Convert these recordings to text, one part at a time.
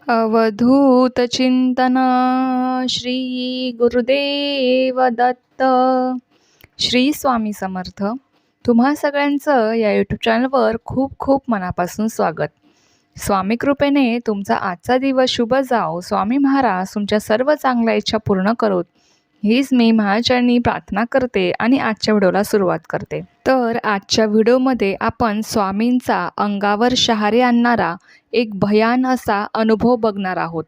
अवधूत चिंतना श्री गुरुदेव दत्त. श्री स्वामी समर्थ. तुम्हा सगळ्यांचं या यूट्यूब चॅनलवर खूप खूप मनापासून स्वागत. स्वामी कृपेने तुमचा आजचा दिवस शुभ जाओ. स्वामी महाराज तुमच्या सर्व चांगल्या इच्छा पूर्ण करोत, हीच मी महाचरणी प्रार्थना करते आणि आजच्या व्हिडिओला सुरुवात करते. तर आजच्या व्हिडिओमध्ये आपण स्वामींचा अंगावर शहारे आणणारा एक भयान असा अनुभव बघणार आहोत.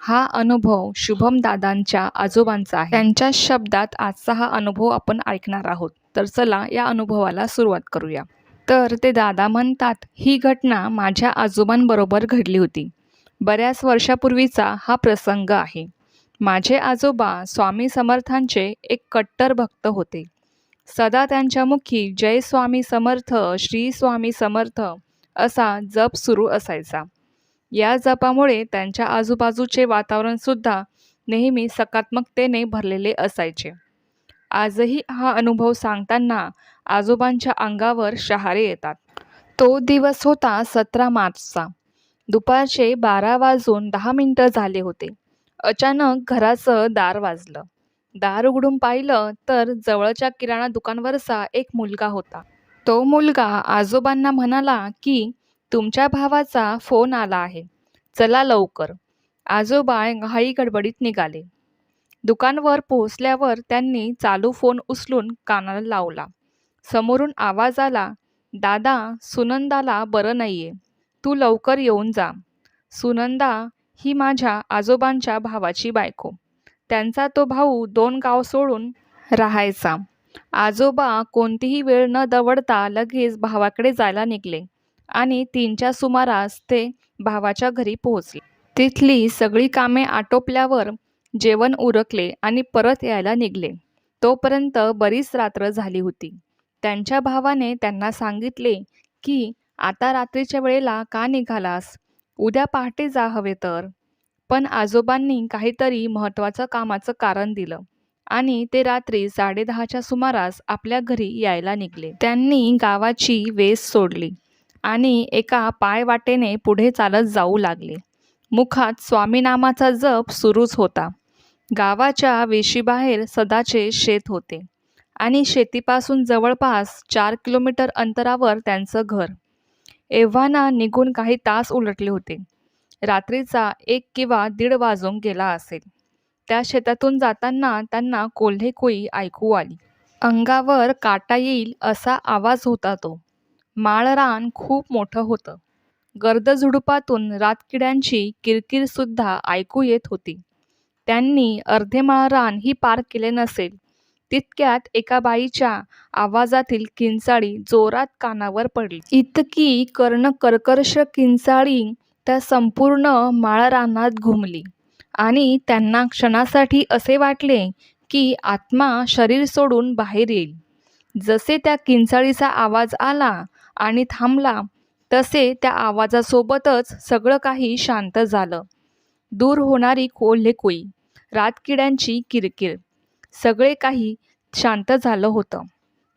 हा अनुभव शुभम दादांच्या आजोबांचा आहे. त्यांच्या शब्दात आजचा हा अनुभव आपण ऐकणार आहोत. तर चला या अनुभवाला सुरुवात करूया. तर ते दादा म्हणतात, ही घटना माझ्या आजोबांबरोबर घडली होती. बऱ्याच वर्षापूर्वीचा हा प्रसंग आहे. माझे आजोबा स्वामी समर्थांचे एक कट्टर भक्त होते. सदा त्यांच्या मुखी जय स्वामी समर्थ, श्री स्वामी समर्थ असा जप सुरू असायचा. या जपामुळे त्यांच्या आजूबाजूचे वातावरणसुद्धा नेहमी सकारात्मकतेने भरलेले असायचे. आजही हा अनुभव सांगताना आजोबांच्या अंगावर शहारे येतात. तो दिवस होता 17 मार्चचा. दुपारचे 12:10 झाले होते. अचानक घराचं दार वाजलं. दार उघडून पाहिलं तर जवळच्या किराणा दुकानवरचा एक मुलगा होता. तो मुलगा आजोबांना म्हणाला की तुमच्या भावाचा फोन आला आहे, चला लवकर. आजोबा घाई गडबडीत निघाले. दुकानवर पोहोचल्यावर त्यांनी चालू फोन उचलून कानाला लावला. समोरून आवाज आला, दादा, सुनंदाला बरं नाहीये, तू लवकर येऊन जा. सुनंदा ही माझ्या आजोबांच्या भावाची बायको. त्यांचा तो भाऊ 2 गाव सोडून राहायचा. आजोबा कोणतीही वेळ न दवडता लगेच भावाकडे जायला निघाले आणि 3च्या सुमारास ते भावाच्या घरी पोहोचले. तिथली सगळी कामे आटोपल्यावर जेवण उरकले आणि परत यायला निघाले. तोपर्यंत बरीच रात्र झाली होती. त्यांच्या भावाने त्यांना सांगितले की आता रात्रीच्या वेळेला का निघालास, उद्या पहाटे जा हवे तर. पण आजोबांनी काहीतरी महत्त्वाचं कामाचं कारण दिलं आणि ते रात्री 10:30च्या सुमारास आपल्या घरी यायला निघाले. त्यांनी गावाची वेस सोडली आणि एका पायवाटेने पुढे चालत जाऊ लागले. मुखात स्वामीनामाचा जप सुरूच होता. गावाच्या वेशीबाहेर सदाचे शेत होते आणि शेतीपासून जवळपास 4 किलोमीटर अंतरावर त्यांचं घर. एव्हाना निघून काही तास उलटले होते. रात्रीचा 1 किंवा 1:30 वाजून गेला असेल. त्या शेतातून जाताना त्यांना कोल्हेकुई ऐकू आली. अंगावर काटा येईल असा आवाज होता तो. माळरान खूप मोठं होतं. गर्द-झुडुपातून रातकिड्यांची किरकिरसुद्धा ऐकू येत होती. त्यांनी अर्धे माळरान ही पार केले नसेल तितक्यात एका बाईच्या आवाजातील किंचाळी जोरात कानावर पडली. इतकी कर्णकर्कश किंचाळी त्या संपूर्ण माळरानात घुमली आणि त्यांना क्षणासाठी असे वाटले की आत्मा शरीर सोडून बाहेर येईल. जसे त्या किंचाळीचा आवाज आला आणि थांबला तसे त्या आवाजासोबतच सगळं काही शांत झालं. दूर होणारी कोल्हेकुई, रातकिड्यांची किरकिर, सगळे काही शांत झालं होतं.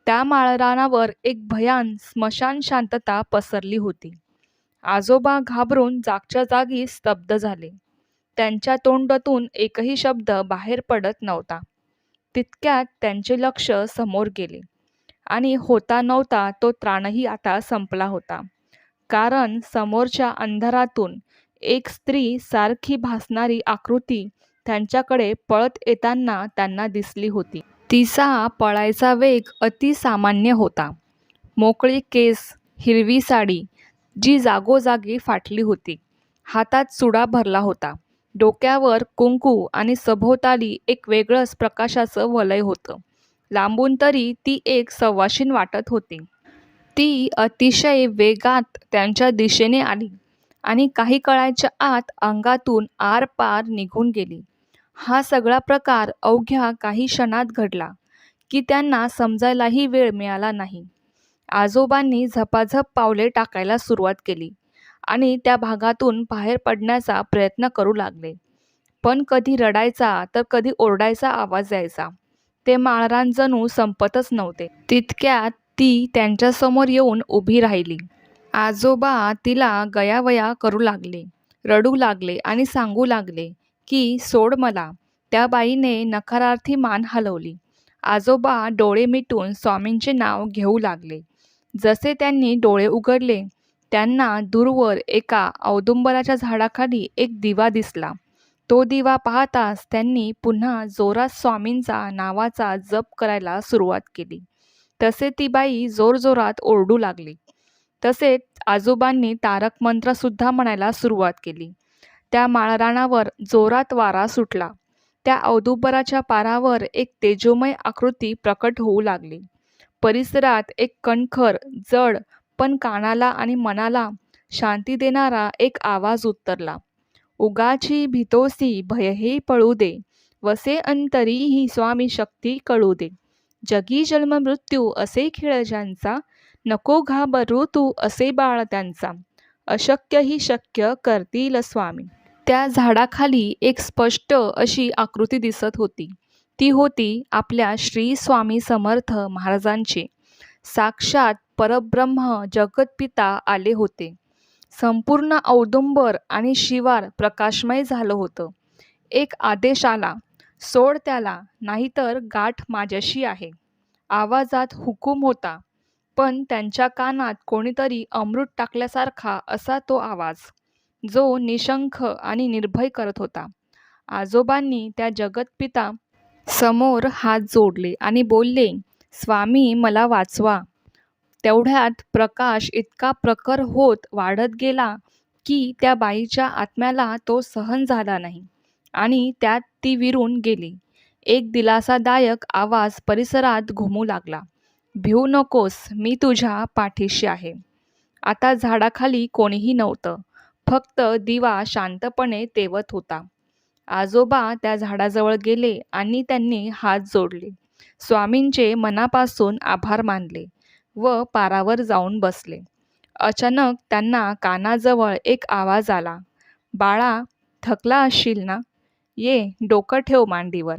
त्या माळरानावर एक भयान स्मशान शांतता पसरली होती. आजोबा घाबरून जागच्या जागी स्तब्ध झाले. त्यांच्या तोंडातून एकही शब्द बाहेर पडत नव्हता. तितक्यात त्यांचे लक्ष समोर गेले आणि होता नव्हता तो त्राणही आता संपला होता. कारण समोरच्या अंधारातून एक स्त्री सारखी भासणारी आकृती त्यांच्याकडे पळत येताना त्यांना दिसली होती. तिचा पळायचा वेग अतिसामान्य होता. मोकळी केस, हिरवी साडी जी जागोजागी फाटली होती, हातात चुडा भरला होता, डोक्यावर कुंकू आणि सभोवताली एक वेगळंच प्रकाशाचं वलय होतं. लांबून तरी ती एक सवाशीण वाटत होती. ती अतिशय वेगात त्यांच्या दिशेने आली आणि काही काळाच्या आत अंगातून आरपार निघून गेली. हा सगळा प्रकार अवघ्या काही क्षणात घडला की त्यांना समजायलाही वेळ मिळाला नाही. आजोबांनी झपाझप पावले टाकायला सुरुवात केली आणि त्या भागातून बाहेर पडण्याचा प्रयत्न करू लागले. पण कधी रडायचा तर कधी ओरडायचा आवाज यायचा. ते माळरान जणू संपतच नव्हते. तितक्यात ती त्यांच्यासमोर येऊन उभी राहिली. आजोबा तिला गयावया करू लागले. रडू लागले आणि सांगू लागले की सोड मला. त्या बाईने नकारार्थी मान हलवली. आजोबा डोळे मिटून स्वामींचे नाव घेऊ लागले. जसे त्यांनी डोळे उघडले त्यांना दूरवर एका औदुंबराच्या झाडाखाली एक दिवा दिसला. तो दिवा पाहताच त्यांनी पुन्हा जोरात स्वामींचा नावाचा जप करायला सुरुवात केली. तसे ती बाई जोरजोरात ओरडू लागली. तसेच आजोबांनी तारक मंत्रसुद्धा म्हणायला सुरुवात केली. त्या माळरानावर जोरात वारा सुटला. त्या औदुंबराच्या पारावर एक तेजोमय आकृती प्रकट होऊ लागली. परिसरात एक कणखर, जड पण कानाला आणि मनाला शांती देणारा एक आवाज उतरला. उगाची भीतोसी भयही पळू दे, वसे अंतरी ही स्वामी शक्ती कळू दे. जगी जन्म मृत्यू असे खेळ ज्यांचा, नको घाबरू तू असे बाळ त्यांचा. अशक्य ही शक्य करतील स्वामी. त्या झाडाखाली एक स्पष्ट अशी आकृती दिसत होती. ती होती आपल्या श्री स्वामी समर्थ महाराजांची. साक्षात परब्रह्म जगतपिता आले होते. संपूर्ण औदुंबर आणि शिवार प्रकाशमय झालं होतं. एक आदेश आला, सोड त्याला, नाहीतर गाठ माझ्याशी आहे. आवाजात हुकूम होता, पण त्यांच्या कानात कोणीतरी अमृत टाकल्यासारखा असा तो आवाज, जो निशंक आणि निर्भय करत होता. आजोबांनी त्या जगतपिता समोर हात जोडले आणि बोलले, स्वामी मला वाचवा. तेवढ्यात प्रकाश इतका प्रखर होत वाढत गेला की त्या बाईच्या आत्म्याला तो सहन झाला नाही आणि त्यात ती विरून गेली. एक दिलासादायक आवाज परिसरात घुमू लागला, भिऊ नकोस, मी तुझ्या पाठीशी आहे. आता झाडाखाली कोणीही नव्हतं. फक्त दिवा शांतपणे तेवत होता. आजोबा त्या झाडाजवळ गेले आणि त्यांनी हात जोडले. स्वामींचे मनापासून आभार मानले व पारावर जाऊन बसले. अचानक त्यांना कानाजवळ एक आवाज आला, बाळा, थकला असशील ना? ये, डोकं ठेव मांडीवर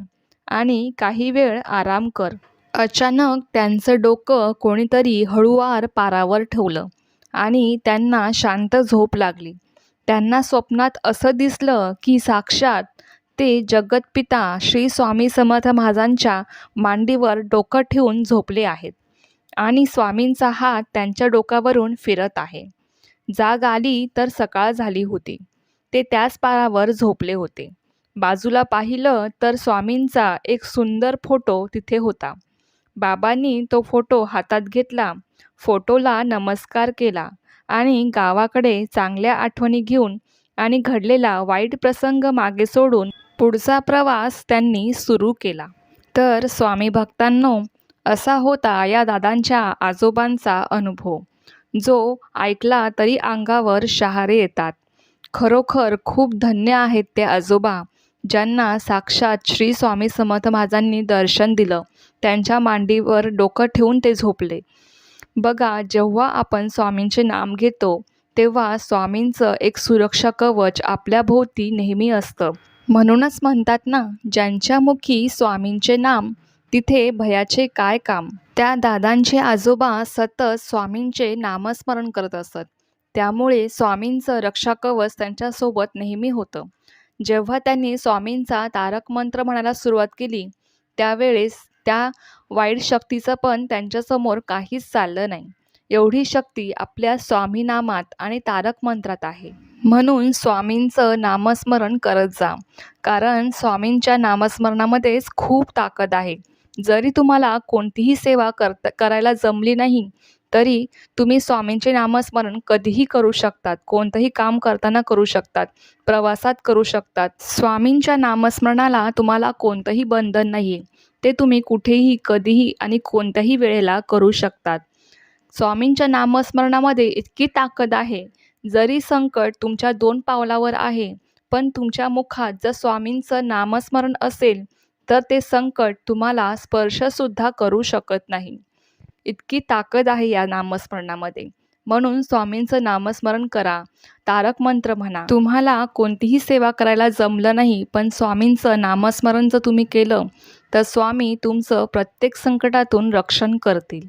आणि काही वेळ आराम कर. अचानक त्यांचं डोकं कोणीतरी हळूवार पारावर ठेवलं आणि त्यांना शांत झोप लागली. त्यांना स्वप्नात असं दिसलं की साक्षात ते जगतपिता श्री स्वामी समर्थ महाराजांच्या मांडीवर डोकं ठेवून झोपले आहेत आणि स्वामींचा हात त्यांच्या डोक्यावरून फिरत आहे. जाग आली तर सकाळ झाली होती. ते त्याच पारावर झोपले होते. बाजूला पाहिलं तर स्वामींचा एक सुंदर फोटो तिथे होता. बाबांनी तो फोटो हातात घेतला, फोटोला नमस्कार केला आणि गावाकडे चांगल्या आठवणी घेऊन आणि घडलेला वाईट प्रसंग मागे सोडून पुढचा प्रवास त्यांनी सुरू केला. तर स्वामी भक्तांनो, असा होता या दादांच्या आजोबांचा अनुभव, जो ऐकला तरी अंगावर शहारे येतात. खरोखर खूप धन्य आहेत ते आजोबा, ज्यांना साक्षात श्री स्वामी समर्थ महाराजांनी दर्शन दिलं. त्यांच्या मांडीवर डोकं ठेवून ते झोपले. बघा, जेव्हा आपण स्वामींचे नाम घेतो तेव्हा स्वामींचं एक सुरक्षा कवच आपल्याभोवती नेहमी असतं. म्हणूनच म्हणतात ना, ज्यांच्या मुखी स्वामींचे नाम तिथे भयाचे काय काम. त्या दादांचे आजोबा सतत स्वामींचे नामस्मरण करत असत. त्यामुळे स्वामींचं रक्षा कवच त्यांच्यासोबत नेहमी होतं. जेव्हा त्यांनी स्वामींचा तारक मंत्र म्हणायला सुरुवात केली त्यावेळेस त्या वाईट शक्तीचं पण त्यांच्यासमोर काहीच चाललं नाही. एवढी शक्ती आपल्या स्वामी नामात आणि तारक मंत्रात आहे. म्हणून स्वामींचं नामस्मरण करत जा, कारण स्वामींच्या नामस्मरणामध्येच खूप ताकद आहे. जरी तुम्हाला कोणतीही सेवा करायला जमली नाही तरी तुम्ही स्वामींचे नामस्मरण कधीही करू शकतात. कोणतंही काम करताना करू शकतात, प्रवासात करू शकतात. स्वामींच्या नामस्मरणाला तुम्हाला कोणतंही बंधन नाही आहे. ते तुम्ही कुठेही, कधीही आणि कोणत्याही वेळेला करू शकतात. स्वामींच्या नामस्मरणामध्ये इतकी ताकद आहे, जरी संकट तुमच्या 2 पावलावर आहे, पण तुमच्या मुखात जर स्वामींचं नामस्मरण असेल तर ते संकट तुम्हाला स्पर्शसुद्धा करू शकत नाही. इतकी ताकद आहे या नामस्मरणामध्ये. म्हणून स्वामींचं नामस्मरण करा, तारक मंत्र म्हणा. तुम्हाला कोणतीही सेवा करायला जमलं नाही, पण स्वामींचं नामस्मरण जर तुम्ही केलं तर स्वामी तुमचं प्रत्येक संकटातून रक्षण करतील.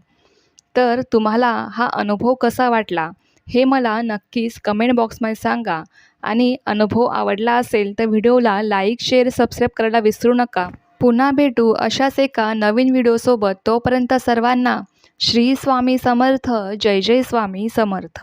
तर तुम्हाला हा अनुभव कसा वाटला हे मला नक्कीच कमेंट बॉक्समध्ये सांगा आणि अनुभव आवडला असेल तर व्हिडिओला लाईक, शेअर, सबस्क्राईब करायला विसरू नका. पुन्हा भेटू अशाच एका नवीन व्हिडिओसोबत. तोपर्यंत सर्वांना श्री स्वामी समर्थ. जय जय स्वामी समर्थ.